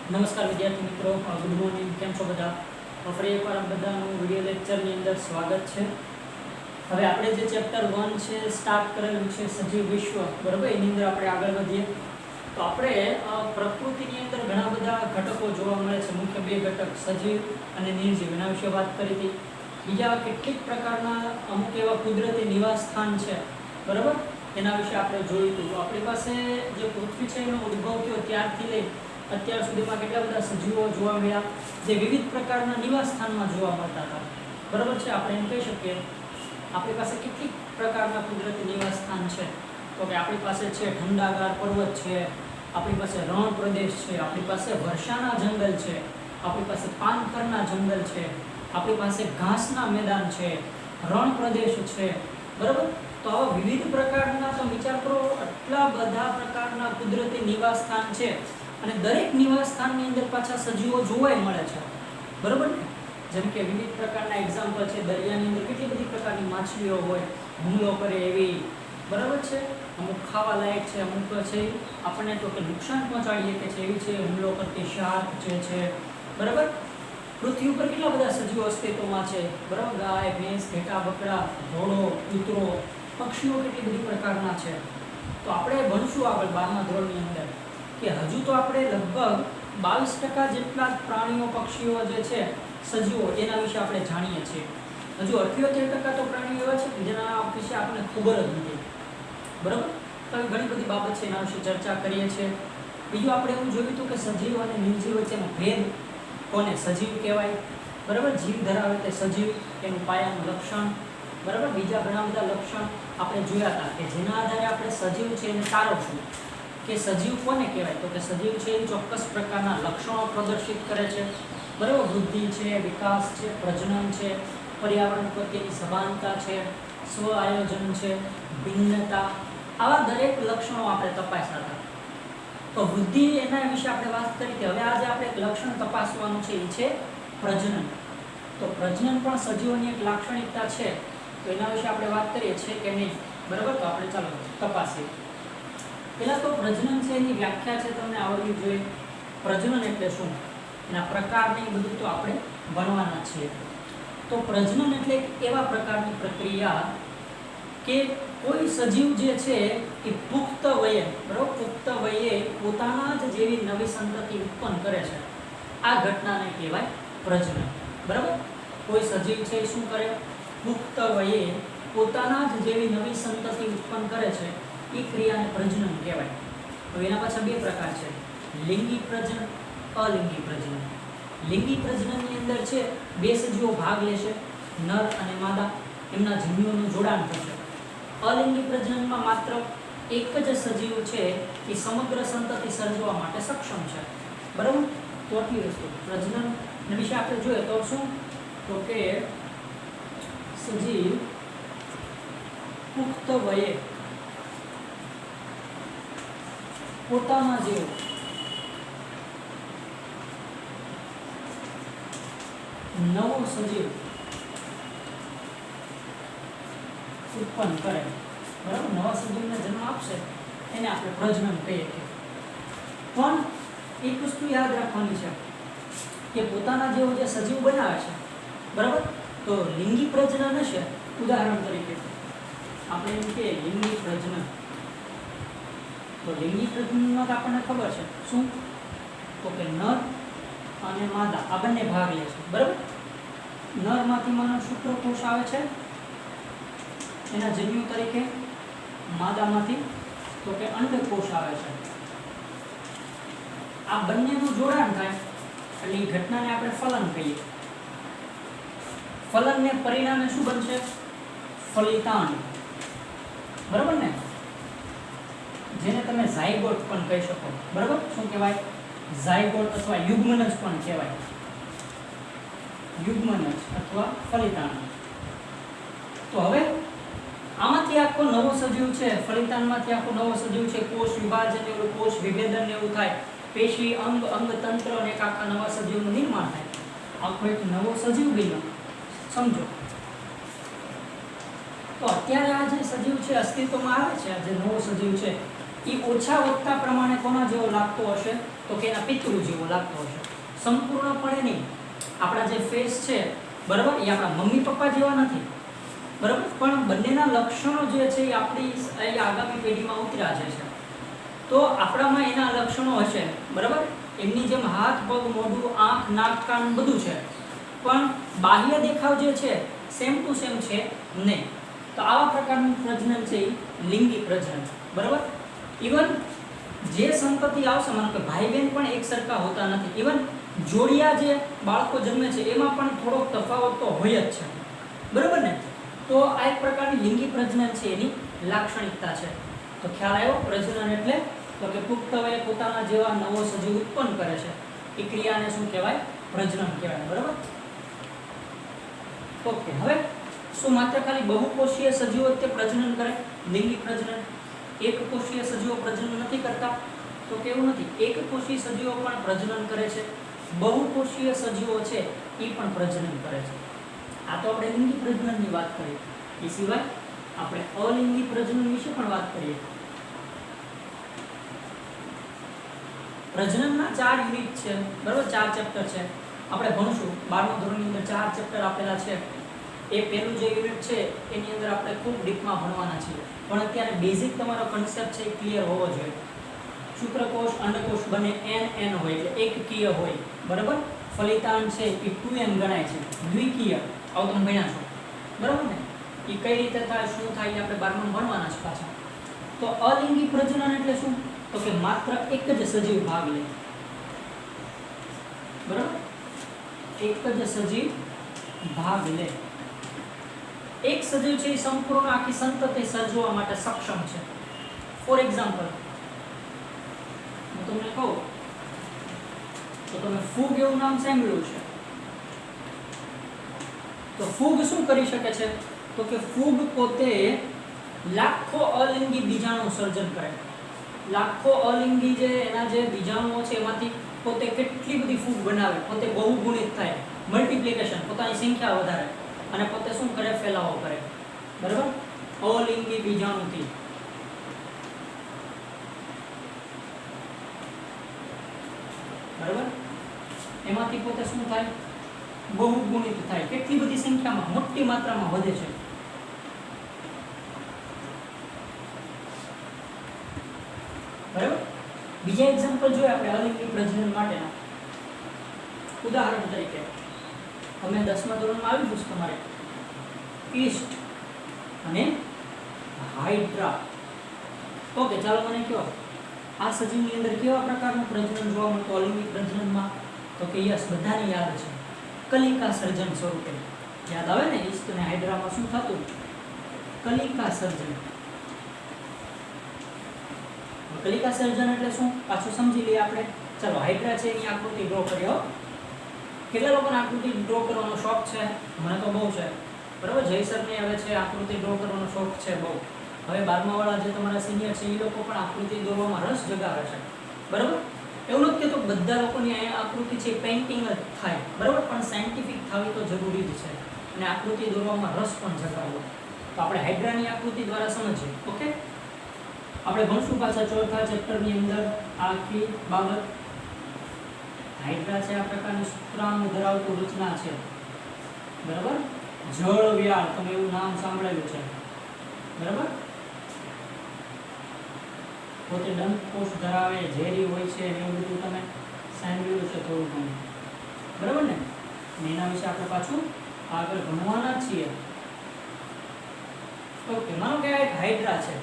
નમસ્કાર વિદ્યાર્થી મિત્રો, ગુડ મોર્નિંગ. કેમ છો બધા? ફરી એકવાર આપ બધાનું વિડીયો લેક્ચરની અંદર સ્વાગત છે. હવે આપણે જે ચેપ્ટર 1 છે સ્ટાર્ટ કરેલું છે સજીવ વિશ્વ, બરાબર, એની અંદર આપણે આગળ વધીએ. તો આપણે પ્રકૃતિની અંદર ઘણા બધા ઘટકો જોવા મળે છે. મુખ્ય બે ઘટક સજીવ અને નિર્જીવ, એના વિશે વાત કરી હતી. બીજા કેટલીક પ્રકારના અમુક એવા કુદરતી નિવાસ સ્થાન છે, બરાબર, એના વિશે આપણે જોયું હતું. તો આપણી પાસે જે પૃથ્વી છે એનો ઉદ્ભવ થયો ત્યારથી લઈ અત્યાર સુધીમાં કેટલા બધા સજીવો જોવા મળ્યા, જે વિવિધ પ્રકારના નિવાસ સ્થાનમાં જોવા મળતા હતા, બરાબર છે. આપણે એમ કહી શકીએ આપણી પાસે કેટલીક પ્રકારના કુદરતી નિવાસ સ્થાન છે. તો કે આપણી પાસે છે ઠંડાગાર પર્વત છે, આપણી પાસે રણ પ્રદેશ છે, આપણી પાસે વર્ષાના જંગલ છે, આપણી પાસે પાનખરના જંગલ છે, આપણી પાસે ઘાસના મેદાન છે, રણ પ્રદેશ છે, બરાબર. તો આવા વિવિધ પ્રકારના, તો વિચાર કરો, આટલા બધા પ્રકારના કુદરતી નિવાસ સ્થાન છે અને દરેક નિવાસ સ્થાનની અંદર પાછા સજીવો જોવા મળે છે, બરાબર ને. જેમ કે વિવિધ પ્રકારના એક્ઝામ્પલ છે, દરિયાની અંદર કેટલી બધી પ્રકારની માછલીઓ હોય, હુમલો કરે એવી, બરાબર છે. અમુક ખાવા લાયક છે, અમુક છે આપણને તો કે નુકસાન પહોંચાડીએ કે છે એવી છે, હુમલો કરતી શાર્ક જે છે, બરાબર. પૃથ્વી ઉપર કેટલા બધા સજીવો અસ્તિત્વમાં છે, બરાબર. ગાય, ભેંસ, ઘેટા, બકરા, ઘોડો, કૂતરો, પક્ષીઓ કેટલી બધી પ્રકારના છે. તો આપણે ભણશું આગળ 12મા ધોરણની અંદર કે હજુ તો આપણે લગભગ 22% જેટલા પ્રાણીઓ, પક્ષીઓ જે છે, સજીવો, એના વિશે આપણે જાણીએ છીએ. હજુ 78% તો પ્રાણીઓ એવા છે જેના વિશે આપણને ખબર જ નથી, બરાબર. તો ઘણી બધી બાબત છે, એના વિશે ચર્ચા કરીએ છીએ. બીજું આપણે એવું જોયું હતું કે સજીવ અને નિર્જીવ વચ્ચેનો ભેદ, કોને સજીવ કહેવાય, બરાબર. જીવ ધરાવે તે સજીવ, એનું પાયાનું લક્ષણ, બરાબર. બીજા ઘણા બધા લક્ષણ આપણે જોયા હતા કે જેના આધારે આપણે સજીવ છે એને તારવશું કે સજીવ કોને કહેવાય. તો કે સજીવ છે એ ચોક્કસ પ્રકારના લક્ષણો પ્રદર્શિત કરે છે, બરાબર. વૃદ્ધિ છે, વિકાસ છે, પ્રજનન છે, પર્યાવરણ પ્રત્યેની સભાનતા છે, સ્વ આયોજન છે, ભિન્નતા, આવા દરેક લક્ષણો આપણે તપાસ્યા હતા. તો વૃદ્ધિ, એના વિશે આપણે વાત કરી હતી. હવે આજે આપણે એક લક્ષણ તપાસવાનું છે, એ છે પ્રજનન. તો પ્રજનન પણ સજીવોની એક લાક્ષણિકતા છે, તો એના વિશે આપણે વાત કરીએ છીએ કે નહીં, બરાબર. તો આપણે ચાલો તપાસીએ. પહેલાં તો પ્રજનન છે એની વ્યાખ્યા છે તમને આવડવી જોઈએ. પ્રજનન એટલે શું, એના પ્રકારને બધું તો આપણે ભણવાના છીએ. તો પ્રજનન એટલે એવા પ્રકારની પ્રક્રિયા કે કોઈ સજીવ જે છે એ પુખ્ત વયે, બરાબર, પુખ્ત વયે પોતાના જ જેવી નવી સંતતિ ઉત્પન્ન કરે છે. આ ઘટનાને કહેવાય પ્રજનન, બરાબર. કોઈ સજીવ છે એ શું કરે, પુખ્ત વયે પોતાના જ જેવી નવી સંતતિ ઉત્પન્ન કરે છે, એ ક્રિયાને પ્રજનન કહેવાય. તો એના પાછળ બે પ્રકાર છે, લિંગી પ્રજનન, અલિંગી પ્રજનન. લિંગી પ્રજનનની અંદર છે બે સજીવો ભાગ લેશે, નર અને માદા, એમના જન્યુઓનું જોડાણ થશે. અલિંગી પ્રજનનમાં માત્ર એક જ સજીવ છે એ સમગ્ર સંતતિ સર્જવા માટે સક્ષમ છે, બરાબર. તો આટલી વસ્તુ પ્રજનન વિશે આપણે જોઈએ તો શું, તો કે સજીવ પુખ્ત વયે પોતાના જેવો નવો સજીવ ઉત્પન્ન કરે, બરાબર. નવા સજીવને જન્મ આપશે એને આપણે પ્રજનન કહીએ છીએ. પણ એક વસ્તુ યાદ રાખવાની છે કે પોતાના જેવો જે સજીવ બનાવે છે, બરાબર, તો લિંગી પ્રજનન હશે. ઉદાહરણ તરીકે આપણે એમ કે લિંગી પ્રજનન, તો લિંગી પ્રજનનમાં તો આપણને ખબર છે શું, તો કે નર અને માદા આ બંને ભાગ લે છે, બરાબર. નરમાંથી માનો શુક્રકોષ આવે છે એના જન્યુ તરીકે, માદામાંથી તો કે અંડકોષ આવે છે. આ બંનેનું જોડાણ થાય એટલે એ ઘટનાને આપણે ફલન કહીએ. ફલનને પરિણામે શું બનશે, ફલિતાંડ, બરાબર ને. જેને તમે ઝાયગોટ પણ કહી શકો, બરાબર. શું કહેવાય, ઝાયગોટ અથવા યુગ્મનજ પણ કહેવાય, યુગ્મનજ અથવા ફલિતાંડ. તો હવે આમાંથી આખો નવો સજીવ છે, ફલિતાંડમાંથી આખો નવો સજીવ છે, કોષ વિભાજન એવું, કોષ વિભેદન એવું થાય, પેશી, અંગ, અંગતંત્ર અને એક આખા નવા સજીવનું નિર્માણ થાય. આખો એક નવો સજીવ બન્યો, સમજો. તો અત્યારે આ જે સજીવ છે અસ્તિત્વમાં આવે છે, આ જે નવો સજીવ છે, એ ઓછા વધતા પ્રમાણે કોના જેવો લાગતો હશે? તો કે એના પિતૃ જેવો લાગતો હશે. સંપૂર્ણપણે નહીં. આપણા જે ફેસ છે બરાબર, એ આપણા મમ્મી પપ્પા જેવા નથી બરાબર, પણ બંનેના લક્ષણો જે છે એ આપણી આગામી પેઢીમાં ઉતર્યા છે. તો આપણામાં એના લક્ષણો હશે બરાબર. એમની જેમ હાથ, પગ, મોઢું, આંખ, નાક, કાન બધું છે, પણ બાહ્ય દેખાવ જે છે સેમ ટુ સેમ છે નહીં. તો આવા પ્રકારનું પ્રજનન છે એ લિંગી પ્રજનન બરાબર. ઇવન જે સંતતિ આવશે, માનો કે ભાઈ બહેન પણ એક સરખા હોતા નથી. ઇવન જોડિયા જે બાળકો જન્મે છે એમાં પણ થોડોક તફાવત તો હોય જ છે બરાબર ને. તો આ એક પ્રકારની લિંગી પ્રજનન છે, એની લાક્ષણિકતા છે. તો ખ્યાલ આવ્યો? પ્રજનન એટલે તો કે પુખ્ત વયે પોતાના જેવા નવો સજીવ ઉત્પન્ન કરે છે એ ક્રિયાને શું કહેવાય? પ્રજનન કહેવાય બરાબર. ઓકે, હવે શું માત્ર ખાલી બહુકોષીય સજીવો તે પ્રજનન કરે? લિંગી પ્રજનન એકકોષીય સજીવો પ્રજનન નથી કરતા? તો કેવું નથી, એકકોષીય સજીવો પણ પ્રજનન કરે છે, બહુકોષીય સજીવો છે એ પણ પ્રજનન કરે છે. આ તો આપણે લિંગી પ્રજનનની વાત કરી. એ સિવાય આપણે અલિંગી પ્રજનન વિશે પણ વાત કરીએ. પ્રજનનના 4 યુનિટ છે બરાબર, 4 ચેપ્ટર છે. આપણે ભણશું 12મા ધોરણની અંદર 4 ચેપ્ટર આપેલા છે. એ પહેલું જે યુનિટ છે એની અંદર આપણે ખૂબ ડીપમાં ભણવાના છીએ, પણ અત્યારે બેઝિક તમારો કન્સેપ્ટ છે એ ક્લિયર હોવો જોઈએ. શુક્રકોષ અંડકોષ બંને n હોય એટલે એકકીય હોય બરાબર. ફલિતાંડ છે એ 2n ગણાય છે, દ્વિકીય. આવું તમે ભણ્યા છો બરાબર ને. એ કઈ રીતે થાય, શું થાય, એ આપણે 12માં ભણવાના છે પાછા. તો અલિંગી પ્રજનન એટલે શું? તો કે માત્ર એક જ સજીવ ભાગ લે બરાબર. એક જ સજીવ ભાગ લે. એક સજીવ છે એ સંપૂર્ણ આખી સંતતિ સર્જવા માટે સક્ષમ છે. ફોર એક્ઝામ્પલ હું તમને કહું તો તમે ફૂગ એવું નામ સાંભળ્યું છે. તો ફૂગ શું કરી શકે છે? તો કે ફૂગ પોતે લાખો અલિંગી બીજાણુ સર્જન કરે. લાખો અલિંગી જે એના જે બીજાણુઓ છે એમાંથી પોતે કેટલી બધી ફૂગ બનાવે, પોતે બહુગુણિત થાય, મલ્ટીપ્લિકેશન, પોતાની સંખ્યા વધારે, અને પોતે શું કરે? ફેલાવો કરે બરાબર, અલિંગી બીજાણુથી. બરાબર, એમાંથી પોતે શું થાય? બહુગુણિત થાય, કેટલી બધી સંખ્યામાં, મોટી માત્રામાં વધે છે. બરાબર. બીજા એક્ઝામ્પલ જોઈએ આપણે અલિંગી પ્રજનન માટેના. ઉદાહરણ તરીકે તમે 10મા ધોરણમાં આવ્યું છે તમારે ઈસ્ટ અને હાઇડ્રા. ઓકે, ચાલો મને કહો આ સજીવની અંદર કેવા પ્રકારનું પ્રજનન જોવા મળતું અલિંગી પ્રજનનમાં? તો કે યસ, બધાને યાદ છે, કલિકા સર્જન સ્વરૂપે. યાદ આવે ને? ઈસ્ટ અને હાઇડ્રામાં શું થતું? કલિકા સર્જન. કલિકા સર્જન એટલે શું પાછું સમજી લઈએ આપણે. ચાલો, હાઇડ્રા છે એની આકૃતિ ડ્રો કરીએ. કેટલા લોકોને આકૃતિ ડ્રો કરવાનો શોખ છે? મને તો બહુ છે બરાબર. જયસરને હવે છે આકૃતિ ડ્રો કરવાનો શોખ છે બહુ. હવે 12મા વાળા જે તમારા સિનિયર છે એ લોકો પણ આકૃતિ દોરવામાં રસ જગાવે છે બરાબર. એવું નથી કહેતો બધા લોકોની આકૃતિ છે પેઇન્ટિંગ જ થાય બરાબર, પણ સાયન્ટિફિક થવી તો જરૂરી જ છે, અને આકૃતિ દોરવામાં રસ પણ જગાવવો. તો આપણે હાઇડ્રાની આકૃતિ દ્વારા સમજીએ. ઓકે, આપણે ભણશું પાછા 4થા ચેપ્ટરની અંદર આખી બાબત. હાઇડ્રા છે આ પ્રકારની શુક્રાણુ ધરાવતું રચના છે બરાબર. જળ વ્યાળ, તમે એવું નામ સાંભળેલું છે બરાબર. પોતે દંતકોષ ધરાવે, ઝેરી હોય છે, એવું બધું તમે સાંભળ્યું છે થોડું ઘણું બરાબર ને. એના વિશે આપણે પાછું આગળ ભણવાના છીએ. ઓકે, માનો કે આ એક હાઇડ્રા છે.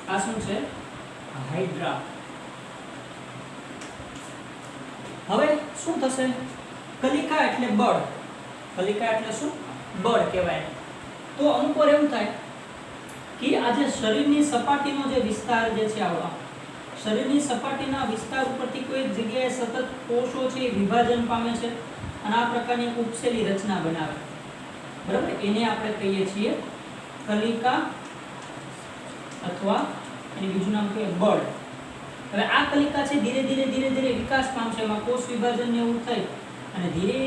આ શું છે? હાઇડ્રા. હવે શું થશે? કલિકા એટલે બળ. કલિકા એટલે શું? બળ કહેવાય. તો અમુક વાર એવું થાય કે આ જે શરીરની સપાટીનો જે વિસ્તાર જે છે, આવડો શરીરની સપાટીના વિસ્તાર ઉપરથી કોઈ એક જગ્યાએ સતત કોષો છે એ વિભાજન પામે છે અને આ પ્રકારની ઉપસેલી રચના બનાવે બરાબર. એને આપણે કહીએ છીએ કલિકા, અથવા એનું બીજું નામ કહીએ બળ. હવે આ કલિકા છે ધીરે ધીરે વિકાસ પામશે, એમાં કોષ વિભાજન ને એવું થઈ અને ધીરે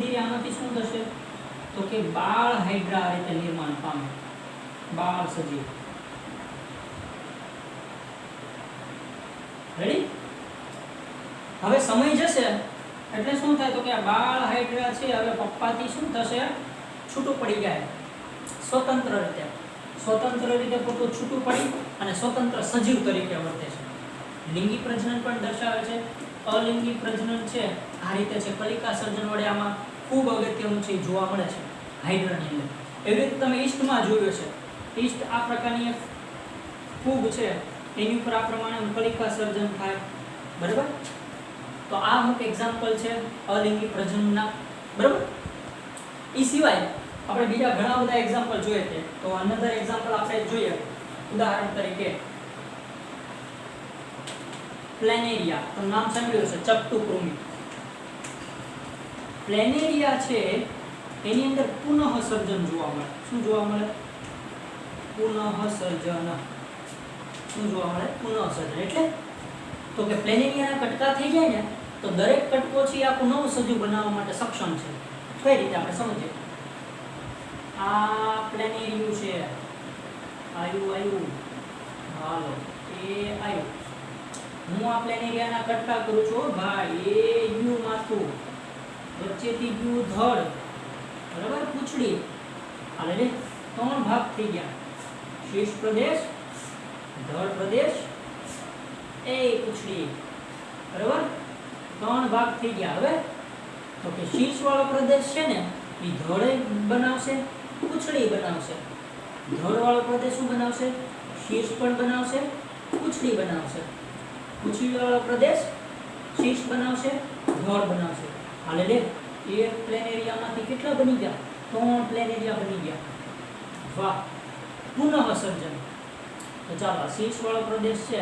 ધીરે આમાંથી શું થશે? તો કે બાળ હાઇડ્રા આ રીતે નિર્માણ પામે, બાળ સજીવ. હવે સમય જશે એટલે શું થાય તો કે આ બાળ હાઇડ્રા છે હવે પપ્પાથી શું થશે, છૂટું પડી જાય, સ્વતંત્ર રીતે પોતું છૂટું પડી અને સ્વતંત્ર સજીવ તરીકે વર્તે છે. લિંગી પ્રજનન પણ દર્શાવે છે. અલિંગી પ્રજનન છે આ રીતે છે, કલિકા સર્જન વડે આમાં ખૂબ અગત્યનું છે, જોવા મળે છે હાઇડ્રાની અંદર. એવી રીતે તમે ઈસ્ટમાં જોયું છે, ઈસ્ટ આ પ્રકારની એક ફૂગ છે, એની ઉપર આ પ્રમાણે કલિકા સર્જન થાય, બરાબર. તો આ અમુક એક્ઝામ્પલ છે અલિંગી પ્રજનનના, બરાબર. એ સિવાય આપણે બીજા ઘણા બધા એક્ઝામ્પલ જોઈએ છે. તો અનધર એક્ઝામ્પલ આપણે જોઈએ, ઉદાહરણ તરીકે પ્લેનેરિયા. તો નામ સાંભળ્યું છે, ચપટુ કૃમિ. પ્લેનેરિયા છે એની અંદર પુનઃ સર્જન જોવા મળે. શું જોવા મળે? પુનઃ સર્જન. શું જોવા મળે? પુનઃ સર્જન. એટલે તો કે પ્લેનેરિયાના કટકા થઈ જાય ને તો દરેક કટકો છે આખું નવું સજીવ બનાવવા માટે સક્ષમ છે. કઈ રીતે આપણે સમજીએ? આ પ્લેનેરિયું છે, આયુ હાલો એ આયુ. હું આ પ્લેનેરિયાના કટકા કરું છું ભાઈ. એ યુ માથું, વચ્ચેથી યુ ધડ, બરાબર, પૂંછડી. હાલે રે 3 ભાગ થઈ ગયા. શીર્ષ પ્રદેશ, ધડ પ્રદેશ, એ પૂંછડી, બરાબર, 3 ભાગ થઈ ગયા. હવે તો કે શીર્ષ વાળો પ્રદેશ છે ને એ ધડ બનાવશે, પૂંછડી બનાવશે. ધડ વાળો પ્રદેશ શું બનાવશે? શીર્ષ પણ બનાવશે, પૂંછડી બનાવશે. પૂંછડી વાળો પ્રદેશ શીર્ષ બનાવશે, ધડ બનાવશે. હાલે રે એક પ્લેનેરિયામાંથી કેટલા બની ગયા? 3 પ્લેનેરિયા બની ગયા. વાહ, પુનઃ સર્જન. તો ચાલો શીર્ષ વાળો પ્રદેશ છે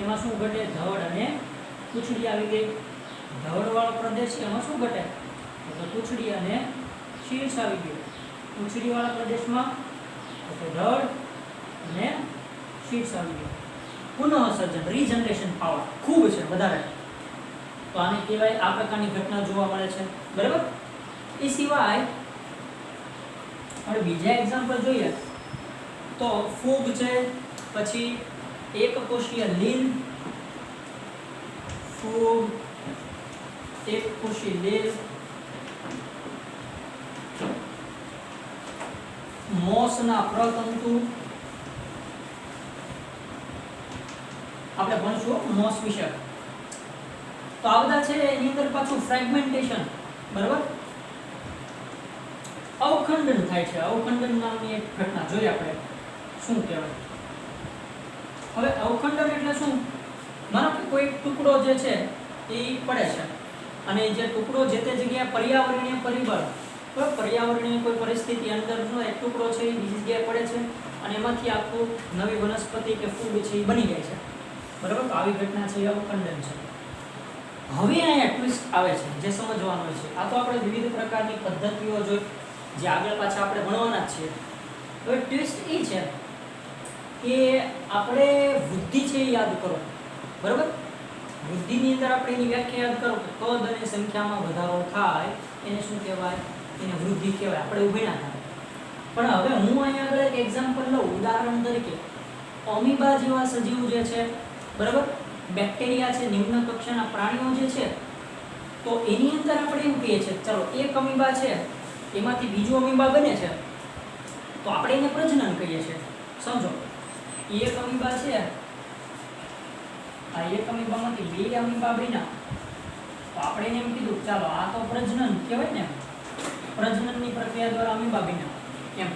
એમાં શું ઘટે? ધડ અને પૂંછડી આવી ગઈ. ધડ વાળો પ્રદેશ છે એમાં શું ઘટે? તો પૂંછડી અને શીર્ષ આવી ગયું. પૂંછડી વાળા પ્રદેશમાં તો ધડ અને શીર્ષ આવી ગયું. પુનઃ સર્જન, રીજનરેશન પાવર ખૂબ છે, વધારે. તો આને કહેવાય, આ પ્રકારની ઘટના જોવા મળે છે, બરાબર. એ સિવાય હવે બીજા એક્ઝામ્પલ જોઈએ તો ફૂગ છે, પછી એકકોષીય લીલ, ફૂગ, એકકોષીય લીલ, મોસના પ્રતંતુ. આપણે ભણશું મોસ વિશે. તો આ બધા છે એની અંદર પાછું ફ્રેગમેન્ટેશન, બરાબર, અવખંડન થાય છે. અવખંડન નામની એક ઘટના જોઈએ આપણે, શું કહેવાય. હવે અવખંડન એટલે શું? માનો કે કોઈ ટુકડો જે છે એ પડે છે અને જે ટુકડો જે તે જગ્યાએ પર્યાવરણીય પરિબળ, પર્યાવરણીય કોઈ પરિસ્થિતિ અંદરનો એક ટુકડો છે એ બીજી જગ્યાએ પડે છે અને એમાંથી આખું નવી વનસ્પતિ કે ફૂગ છે એ બની જાય છે, બરાબર. તો આવી ઘટના છે એ અવખંડન છે. હવે અહીંયા ટ્વિસ્ટ આવે છે જે સમજવાનું છે. આ તો આપણે વિવિધ પ્રકારની પદ્ધતિઓ જોઈ, જે આગળ પાછા આપણે ભણવાના જ છીએ. હવે ટ્વિસ્ટ એ છે કે આપણે વૃદ્ધિ છે એ યાદ કરો, બરાબર. વૃદ્ધિની અંદર આપણે એની વ્યાખ્યા યાદ કરો કે કદ અને સંખ્યામાં વધારો થાય એને શું કહેવાય? એને વૃદ્ધિ કહેવાય. આપણે ઊભી ના થાય. પણ હવે હું અહીંયા આગળ એક એક્ઝામ્પલ લઉં, ઉદાહરણ તરીકે અમીબા જેવા સજીવ જે છે, બરાબર, બેક્ટેરિયા છે, નિમ્ન કક્ષાના પ્રાણીઓ જે છે, તો એની અંદર આપણે એમ કહીએ છીએ ચાલો એક અમીબા છે એમાંથી બીજું અમીબા બને છે તો આપણે એને પ્રજનન કહીએ છીએ. સમજો, એક અમીબા છે, આ એક અમીબામાંથી 2 અમીબા બન્યા તો આપણે એને એમ કીધું ચાલો આ તો પ્રજનન કહેવાય ને, પ્રજનનની પ્રક્રિયા દ્વારા અમીબા બન્યા એમ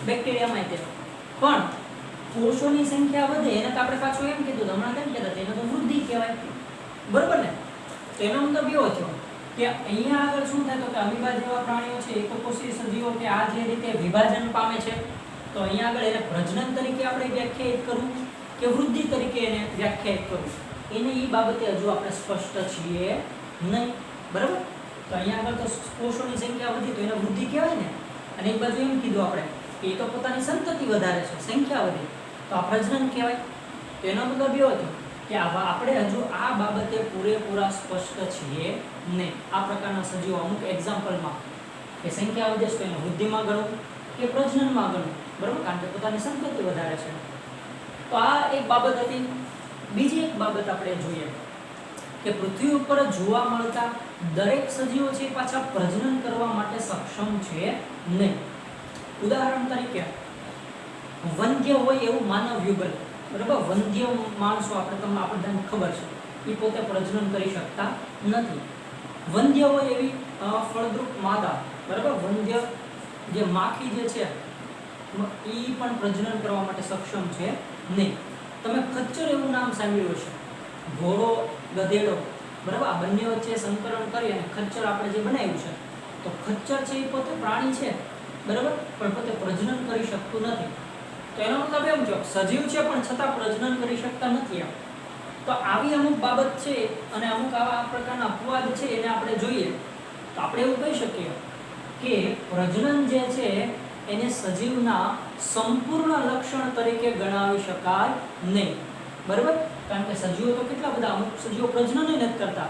બેક્ટેરિયામાં. તે પણ કોષોની સંખ્યા વધે એને તો આપણે પાછું એમ કીધું, હમણાં કેમ કહેતા એને તો વૃદ્ધિ કહેવાય, બરોબર ને. તો એનો મતલબ એવો થયો કે અહીંયા આગળ શું થાય તો કે અમીબા જેવા પ્રાણીઓ છે, એકકોષીય સજીવો કે આ જે રીતે વિભાજન પામે છે તો અહીંયા આગળ એને પ્રજનન તરીકે આપણે વ્યાખ્યાયિત કરવું કે વૃદ્ધિ તરીકે એને વ્યાખ્યાયિત કરવું, એને એ બાબતે હજુ આપણે સ્પષ્ટ છીએ નહીં, બરાબર. તો અહીંયા આગળ તો કોષોની સંખ્યા વધી તો એને વૃદ્ધિ કહેવાય ને, અને એક બાજુ એમ કીધું આપણે કે એ તો પોતાની સંતતિ વધારે છે, સંખ્યા વધે તો આ પ્રજનન કહેવાય. તો એનો મતલબ એવો હતો કે આપણે હજુ આ બાબતે પૂરેપૂરા સ્પષ્ટ છીએ નહીં. આ પ્રકારના સજીવો અમુક એક્ઝામ્પલમાં કે સંખ્યા વધે તો એને વૃદ્ધિમાં ગણવું કે પ્રજનનમાં ગણવું, બરાબર, કારણ કે પોતાની સંતતિ વધારે છે. તો આ એક બાબત હતી. બીજી એક બાબત આપણે જોઈએ કે પૃથ્વી ઉપર જોવા મળતા દરેક સજીવો છે પાછા પ્રજનન કરવા માટે સક્ષમ છે નહીં. ઉદાહરણ તરીકે વંધ્ય હોય એવું માનવ યુગલ, બરાબર, વંધ્ય માણસો આપણે બધાને ખબર છે એ પોતે પ્રજનન કરી શકતા નથી. વંધ્ય હોય એવી ફળદ્રુપ માદા, બરાબર, વંધ્ય જે માખી જે છે એ પણ પ્રજનન કરવા માટે સક્ષમ છે નહીં. તમે ખચ્ચર એવું નામ સાંભળ્યું હશે, ઘોડો ગધેડો, બરાબર, આ બંને વચ્ચે સંકરણ કરી અને ખચ્ચર આપણે જે બનાવ્યું છે, તો ખચ્ચર છે એ પોતે પ્રાણી છે, બરાબર, પણ પોતે પ્રજનન કરી શકતું નથી. તો એનો મતલબ એમ છે સજીવ છે પણ છતાં પ્રજનન કરી શકતા નથી. એમ તો આવી અમુક બાબત છે અને અમુક આવા પ્રકારના અપવાદ છે એને આપણે જોઈએ તો આપણે એવું કહી શકીએ કે પ્રજનન જે છે એને સજીવના સંપૂર્ણ લક્ષણ તરીકે ગણાવી શકાય નહીં, બરાબર. કારણ કે સજીવો તો કેટલા બધા, અમુક સજીવો પ્રજનન નથી કરતા,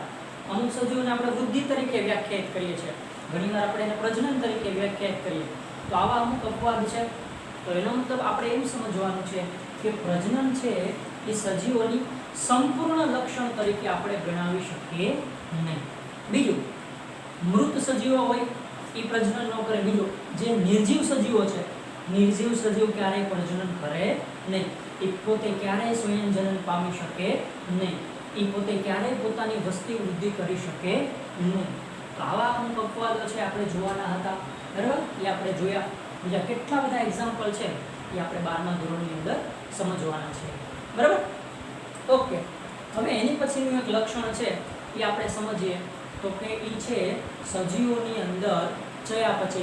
અમુક સજીવોને આપણે વૃદ્ધિ તરીકે વ્યાખ્યાયિત કરીએ છીએ, ઘણીવાર આપણે એને પ્રજનન તરીકે વ્યાખ્યાયિત કરીએ. તો આવા અમુક અપવાદ છે. તો એનો મતલબ આપણે એમ સમજવાનું છે કે પ્રજનન છે એ સજીવોની સંપૂર્ણ લક્ષણ તરીકે આપણે ગણાવી શકીએ નહીં. બીજું, મૃત સજીવો હોય એ પ્રજનન ન કરે. બીજું, જે નિર્જીવ સજીવો છે, નિર્જીવ સજીવ ક્યારેય પ્રજનન કરે નહીં. એ પોતે ક્યારેય સ્વયંજનન પામી શકે નહીં. એ પોતે ક્યારેય પોતાની વસ્તી વૃદ્ધિ કરી શકે નહીં. તો આવા અમુક અપવાદો છે આપણે જોવાના હતા, બરાબર, એ આપણે જોયા. બીજા કેટલા બધા એક્ઝામ્પલ છે એ આપણે 12મા ધોરણની અંદર સમજવાના છે, બરાબર. ઓકે, હવે એની પછીનું એક લક્ષણ છે એ આપણે સમજીએ તો કે એ છે સજીવોની અંદર ચયાપચય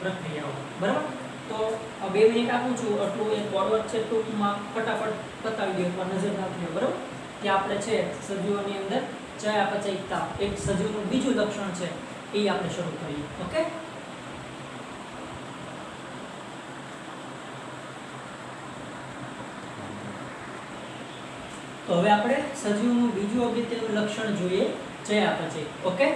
પ્રક્રિયાઓ, બરાબર. તો 2 મિનિટ આપું છું, આટલું એક વર્ડ છે ટૂંકમાં ફટાફટ બતાવી દો, નજર નાખી દો, બરાબર. કે આપણે છે સજીવોની અંદર ચયાપચયતા એક સજીવનું બીજું લક્ષણ છે એ આપણે શરૂ કરીએ. ઓકે, તો હવે આપણે સજીવનું બીજું અગત્યનું લક્ષણ જોઈએ, ચયાપચય. ઓકે,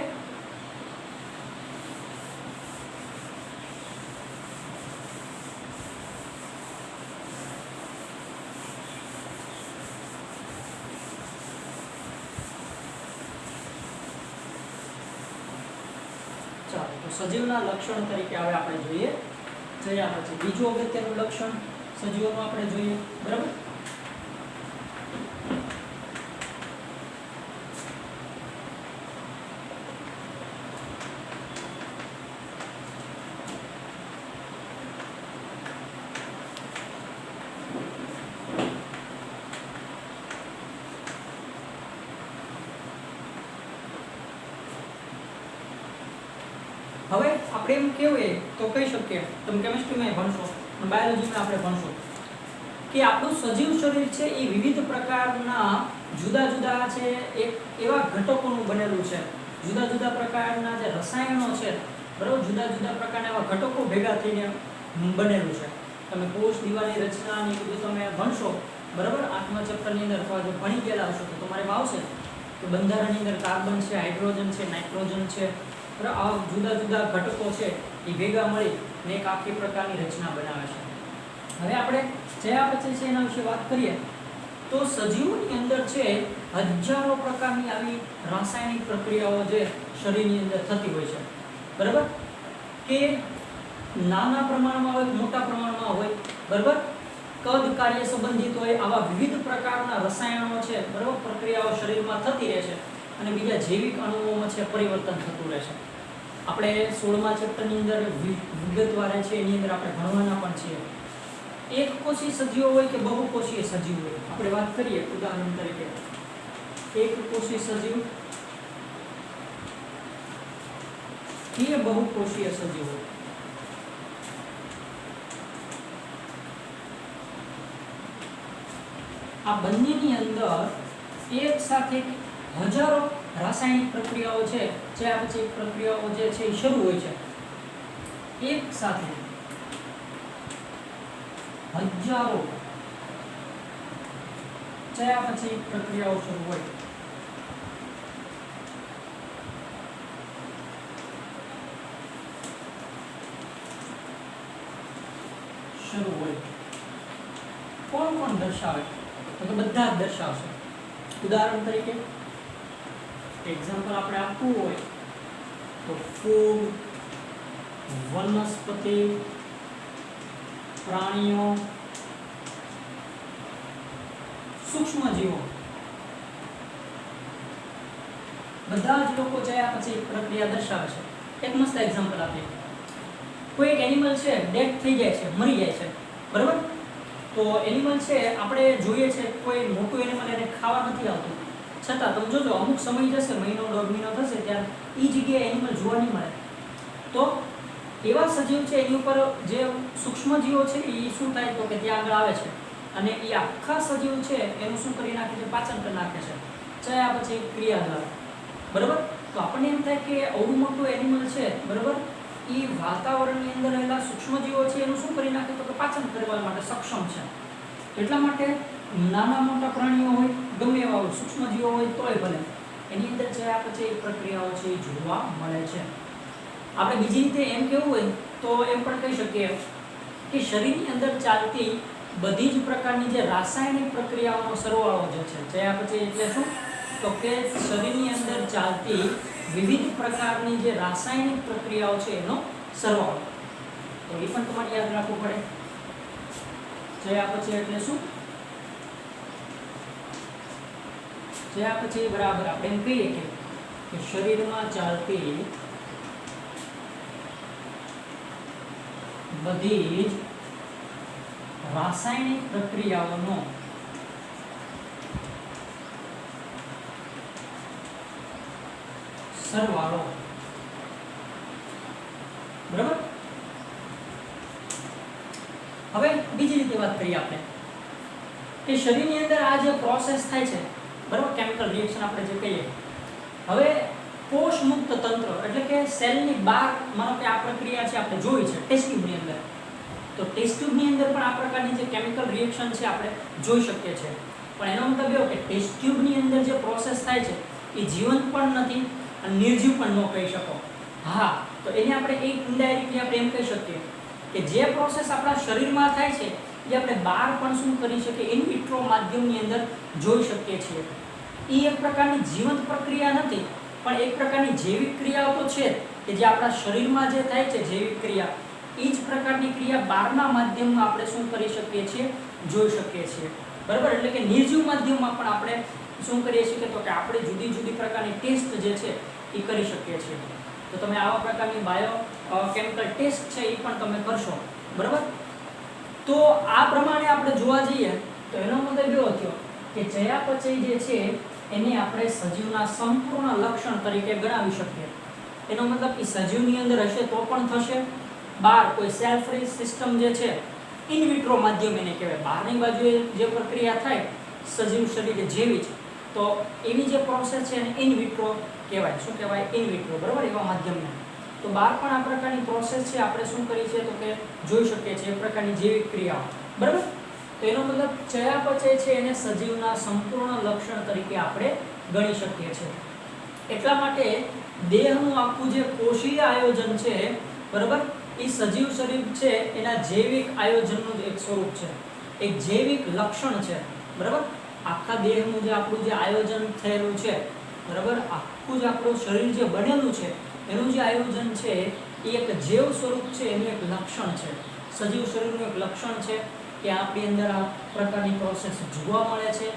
ચાલો, તો સજીવના લક્ષણ તરીકે હવે આપણે જોઈએ ચયાપચય. બીજું અગત્યનું લક્ષણ સજીવોનું આપણે જોઈએ, બરાબર. હવે આપણે એમ કહેવાય તો કહી શકીએ, તમે કેમિસ્ટ્રીમાં ભણશો, બાયોલોજીમાં આપણે ભણશો કે આપણું સજીવ શરીર છે એ વિવિધ પ્રકારના જુદા જુદા છે એક એવા ઘટકોનું બનેલું છે, જુદા જુદા પ્રકારના જે રસાયણો છે, બરાબર, જુદા જુદા પ્રકારના એવા ઘટકો ભેગા થઈને બનેલું છે. તમે કોષ દિવાલની રચના ને બધું તમે ભણશો, બરાબર, 8મા ચેપ્ટરની અંદર અથવા જો ભણી ગયેલા હશો તો તમારે આવશે કે બંધારણની અંદર કાર્બન છે, હાઇડ્રોજન છે, નાઇટ્રોજન છે, આ જુદા જુદા ઘટકો છે એ ભેગા મળી ને એક આખી પ્રકારની રચના બનાવે છે. હવે આપણે ચયાપચય છે એના વિશે વાત કરીએ તો સજીવોની અંદર છે હજારો પ્રકારની આવી રાસાયણિક પ્રક્રિયાઓ જે શરીરની અંદર થતી હોય છે, બરાબર, કે નાના પ્રમાણમાં હોય, મોટા પ્રમાણમાં હોય, બરાબર, કદ કાર્ય સંબંધિત હોય, આવા વિવિધ પ્રકારના રસાયણો છે, બરાબર, પ્રક્રિયાઓ શરીરમાં થતી રહે છે અને બીજા જૈવિક અણુઓમાં છે પરિવર્તન થતું રહે છે. આપણે 16મા ચેપ્ટરની અંદર વિગતવાર છે એની અંદર આપણે ભણવાના પણ છીએ. એક કોષી સજીવો હોય કે બહુકોષીય સજીવ હોય, આપણે વાત કરીએ ઉદાહરણ તરીકે એક કોષી સજીવ કે બહુકોષીય સજીવ હોય. આ બંનેની અંદર એક સાથે હજારો રાસાયણિક પ્રક્રિયાઓ છે, ચયાપચય પ્રક્રિયાઓ જે છે એ શરૂ હોય છે. એક સાથે હજારો ચયાપચય પ્રક્રિયાઓ શરૂ હોય. કોણ કોણ દર્શાવે? તો બધા જ દર્શાવશે. ઉદાહરણ તરીકે એક્ઝામ્પલ આપણે આપવું હોય તો ફૂગ, વનસ્પતિ, પ્રાણીઓ, સૂક્ષ્મજીવો, બધા જ લોકો જયા પછી પ્રક્રિયા દર્શાવે છે. એક મસ્ત એક્ઝામ્પલ આપીએ. કોઈ એક એનિમલ છે ડેથ થઈ જાય છે, મરી જાય છે, બરાબર? તો એનિમલ છે આપણે જોઈએ છે કોઈ મોટું એનિમલ એને ખાવા નથી આવતું, છતાં તમે જોજો અમુક સમય જશે, મહિનો દોઢ મહિનો થશે, ત્યારે એ જગ્યાએ એનિમલ જોવા નહીં મળે. તો એવા સજીવ છે એની ઉપર જે સૂક્ષ્મજીવો છે એ શું થાય તો કે ત્યાં આગળ આવે છે અને એ આખા સજીવ છે એનું શું કરી નાખે છે, પાચન કરી નાખે છે, ચાયા પછી ક્રિયા દ્વારા, બરાબર? તો આપણને એમ થાય કે અવડું મોટું એનિમલ છે, બરાબર, એ વાતાવરણની અંદર રહેલા સૂક્ષ્મજીવો છે એનું શું કરી નાખે તો કે પાચન કરવા માટે સક્ષમ છે. એટલા માટે નાના મોટા પ્રાણીઓ હોય, ગમે એવા હોય, સૂક્ષ્મજીવો હોય તોય ભલે એની અંદર ચાયા પછી પ્રક્રિયાઓ છે એ જોવા મળે છે. આપણે બીજી રીતે એમ કહેવું હોય તો એમ પણ કહી શકીએ કે શરીરની અંદર ચાલતી બધી જ પ્રકારની જે રાસાયણિક પ્રક્રિયાઓનો સરવાળો જે છે, ચાયા પછી એટલે શું તો કે શરીરની અંદર ચાલતી વિવિધ પ્રકારની જે રાસાયણિક પ્રક્રિયાઓ છે એનો સરવાળો. તો એ પણ તમારે યાદ રાખવું પડે. ચાયા પછી એટલે શું? ચાયા પછી બરાબર આપણે એમ કહીએ કે શરીરમાં ચાલતી બધી જ રાસાયણિક પ્રક્રિયાઓનો સરવાળો, બરાબર? હવે બીજી રીતે વાત કરીએ આપણે કે શરીરની અંદર આ જે પ્રોસેસ થાય છે, બરાબર, કેમિકલ રિએક્શન આપણે જે કહીએ, હવે કોષ મુક્ત તંત્ર એટલે કે સેલની બહાર માનો કે આ પ્રક્રિયા છે આપણે જોઈ છે ટેસ્ટ ટ્યુબની અંદર, તો ટેસ્ટ ટ્યુબની અંદર પણ આ પ્રકારની જે કેમિકલ રિએક્શન છે આપણે જોઈ શકીએ છીએ. પણ એનો મતલબ એવો કે ટેસ્ટ ટ્યુબની અંદર જે પ્રોસેસ થાય છે એ જીવંત પણ નથી અને નિર્જીવ પણ ન કહી શકો. હા, તો એને આપણે એક ઇનડાયરેક્ટલી આપણે એમ કહી શકીએ કે જે પ્રોસેસ આપણા શરીરમાં થાય છે એ આપણે બહાર પણ શું કરી શકીએ, ઇન વિટ્રો માધ્યમની અંદર જોઈ શકીએ છીએ. એ એક પ્રકારની જીવંત પ્રક્રિયા નથી પણ એક પ્રકારની જૈવિક ક્રિયાઓ તો છે કે જે આપણા શરીરમાં જે થાય છે જૈવિક ક્રિયા, એ જ પ્રકારની ક્રિયા બહારના માધ્યમમાં આપણે શું કરી શકીએ છીએ, જોઈ શકીએ છીએ, બરાબર? એટલે કે નિર્જીવ માધ્યમમાં પણ આપણે શું કરીએ છીએ તો કે આપણે જુદી જુદી પ્રકારની ટેસ્ટ જે છે એ કરી શકીએ છીએ. તો તમે આવા પ્રકારની બાયો કેમિકલ ટેસ્ટ છે એ પણ તમે કરશો, બરાબર? તો આ પ્રમાણે આપણે જોવા જઈએ તો એનો મતલબ એવો થયો કે ચયાપચય જે છે એને આપણે સજીવના સંપૂર્ણ લક્ષણ તરીકે ગણાવી શકીએ. એનો મતલબ એ સજીવની અંદર હશે તો પણ થશે, બહાર કોઈ સેલ ફ્રી સિસ્ટમ જે છે ઇન વિટ્રો માધ્યમ એને કહેવાય, બહારની બાજુએ જે પ્રક્રિયા થાય સજીવ શરીરે જેવી જ, તો એની જે પ્રોસેસ છે એને ઇન વિટ્રો કહેવાય. શું કહેવાય? ઇન વિટ્રો, બરાબર? એવા માધ્યમને તો બહાર પણ આ પ્રકારની પ્રોસેસ છે આપણે શું કરી છે તો કે જોઈ શકીએ છીએ, એ પ્રકારની જૈવિક ક્રિયાઓ, બરાબર? તો એનો મતલબ ચયાપચય છે એને સજીવના સંપૂર્ણ લક્ષણ તરીકે આપણે ગણી શકીએ છીએ. એટલા માટે દેહનું આખું જે કોષીય આયોજન છે, બરાબર, એ સજીવ શરીર છે એના જૈવિક આયોજનનું એક સ્વરૂપ છે, એક જૈવિક લક્ષણ છે, બરાબર? આખા દેહનું જે આપણું જે આયોજન થયેલું છે, બરાબર, આખું જ આપણું શરીર જે બનેલું છે એનું જે આયોજન છે એ એક જૈવ સ્વરૂપ છે, એનું એક લક્ષણ છે, સજીવ શરીરનું એક લક્ષણ છે કે આપણી અંદર આ પ્રકારની પ્રોસેસ જોવા મળે છે.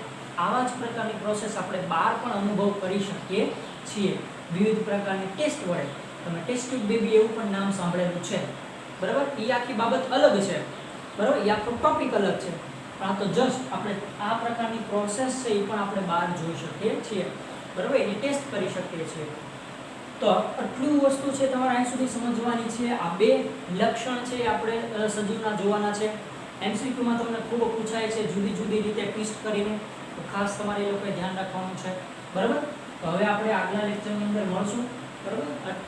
આવા જ પ્રકારની પ્રોસેસ આપણે બહાર પણ અનુભવ કરી શકીએ છીએ વિવિધ પ્રકારની ટેસ્ટ વડે. તમે ટેસ્ટ ટ્યુબ બેબી એવું પણ નામ સાંભળેલું છે, બરાબર? એ આખી બાબત અલગ છે, બરાબર? એ આખો ટોપિક અલગ છે, પણ આ તો જસ્ટ આપણે આ પ્રકારની પ્રોસેસ છે એ પણ આપણે બહાર જોઈ શકીએ છીએ, બરાબર? એની ટેસ્ટ કરી શકીએ છીએ. તો આટલું વસ્તુ છે તમારે અહીં સુધી સમજવાની છે. આ બે લક્ષણ છે આપણે સજીવના જોવાના છે. એમસીક્યુમાં તમને ખૂબ પૂછાય છે જુદી જુદી રીતે ટ્વિસ્ટ કરીને, તો ખાસ તમારે એ લોકોએ ધ્યાન રાખવાનું છે, બરાબર? તો હવે આપણે આગલા લેક્ચરની અંદર મળશું, બરાબર?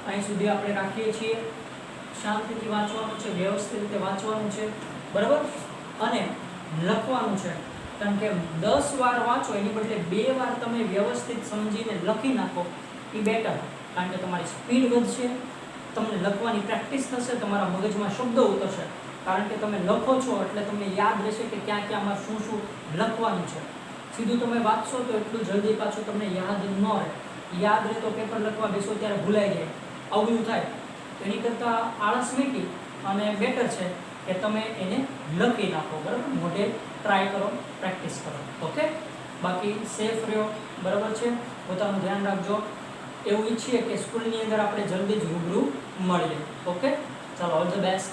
અહીં સુધી આપણે રાખીએ છીએ. શાંતિથી વાંચવાનું છે, વ્યવસ્થિત રીતે વાંચવાનું છે, બરાબર? અને લખવાનું છે, કારણ કે 10 વાર વાંચો એની બદલે 2 વાર તમે વ્યવસ્થિત સમજીને લખી નાખો એ બેટર, કારણ કે તમારી સ્પીડ વધશે, તમને લખવાની પ્રેક્ટિસ થશે, તમારા મગજમાં શબ્દો ઉતરશે, કારણ કે તમે લખો છો એટલે તમને યાદ રહેશે કે ક્યાં ક્યાંમાં શું શું લખવાનું છે. સીધું તમે વાંચશો તો એટલું જલ્દી પાછું તમને યાદ ન રહે, યાદ રહે તો પેપર લખવા બેસો ત્યારે ભૂલાઈ જાય, આવું થાય. એની કરતાં આળસ મીટી અને બેટર છે કે તમે એને લખી નાખો, બરાબર, મોઢે ટ્રાય કરો, પ્રેક્ટિસ કરો. ઓકે, બાકી સેફ રહ્યો, બરાબર છે, પોતાનું ધ્યાન રાખજો. એવું ઈચ્છીએ કે સ્કૂલની અંદર આપણે જલ્દી જ રૂબરૂ મળીએ. ઓકે, ચાલો, ઓલ ધ બેસ્ટ.